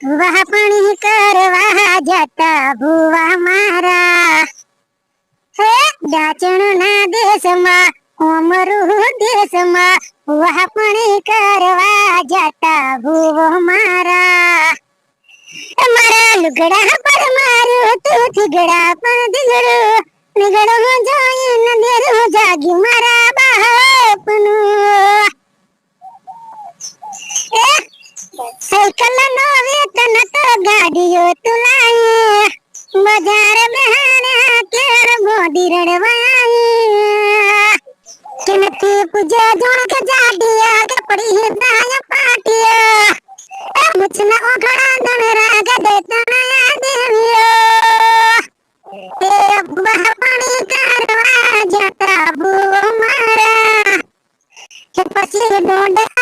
વહાપણી કરવા જતા ભુવા મારા હે ડાચણના દેશમાં અમરું દેશમાં વહાપણી કરવા જતા ભુવો મારા મારા લુગડા પર મારું તું થીગડા પર દીગડું નીગડું જોઈને દેરું જાગી મારા બાપનું સાયકલ નો વેતન તો ગાડીઓ તુલાય બજાર બહાને કેર મોડી રડવાય કે નથી પૂજા જોણ કે જાડિયા કે પડી દાય પાટિયા મુછના ઓઘડા દણ રાગ દેતના દેવિયો એ બહાપણી કરવા જતા ભૂવો મારા કે પછી ડોંડ